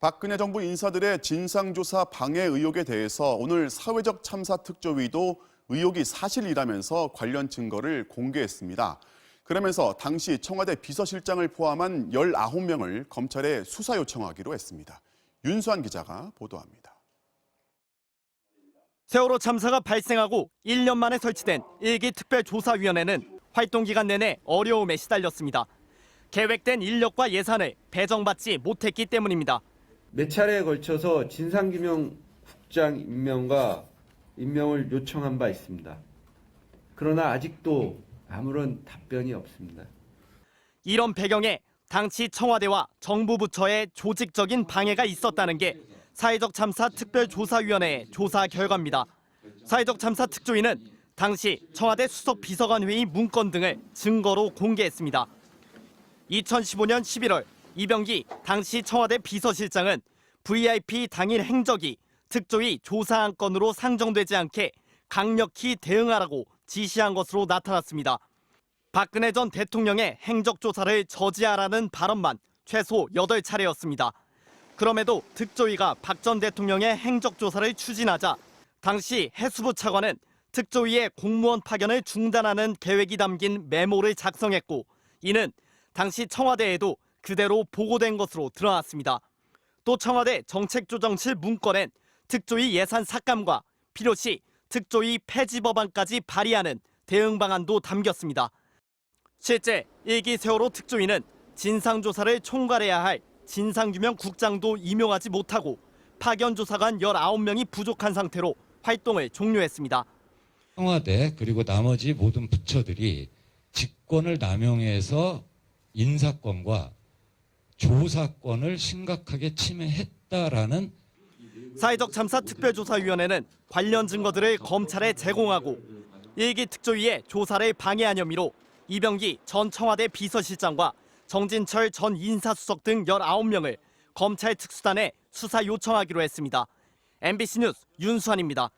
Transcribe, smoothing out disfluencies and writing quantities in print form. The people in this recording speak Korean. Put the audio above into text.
박근혜 정부 인사들의 진상조사 방해 의혹에 대해서 오늘 사회적 참사 특조위도 의혹이 사실이라면서 관련 증거를 공개했습니다. 그러면서 당시 청와대 비서실장을 포함한 19명을 검찰에 수사 요청하기로 했습니다. 윤수환 기자가 보도합니다. 세월호 참사가 발생하고 1년 만에 설치된 1기 특별조사위원회는 활동 기간 내내 어려움에 시달렸습니다. 계획된 인력과 예산을 배정받지 못했기 때문입니다. 몇 차례에 걸쳐서 진상규명국장 임명을 요청한 바 있습니다. 그러나 아직도 아무런 답변이 없습니다. 이런 배경에 당시 청와대와 정부 부처의 조직적인 방해가 있었다는 게 사회적 참사 특별조사위원회의 조사 결과입니다. 사회적 참사 특조위는 당시 청와대 수석 비서관 회의 문건 등을 증거로 공개했습니다. 2015년 11월 이병기 당시 청와대 비서실장은 VIP 당일 행적이 특조위 조사 안건으로 상정되지 않게 강력히 대응하라고 지시한 것으로 나타났습니다. 박근혜 전 대통령의 행적 조사를 저지하라는 발언만 최소 8차례였습니다. 그럼에도 특조위가 박 전 대통령의 행적 조사를 추진하자 당시 해수부 차관은 특조위의 공무원 파견을 중단하는 계획이 담긴 메모를 작성했고 이는 당시 청와대에도 그대로 보고된 것으로 드러났습니다. 또 청와대 정책조정실 문건엔 특조위 예산 삭감과 필요시 특조위 폐지 법안까지 발의하는 대응 방안도 담겼습니다. 실제 1기 세월호 특조위는 진상조사를 총괄해야 할 진상규명국장도 임용하지 못하고 파견조사관 19명이 부족한 상태로 활동을 종료했습니다. 청와대 그리고 나머지 모든 부처들이 직권을 남용해서 인사권과 조사권을 심각하게 침해했다라는 사회적 참사 특별조사위원회는 관련 증거들을 검찰에 제공하고 1기 특조위의 조사를 방해한 혐의로 이병기 전 청와대 비서실장과 정진철 전 인사수석 등 19명을 검찰 특수단에 수사 요청하기로 했습니다. MBC 뉴스 윤수환입니다.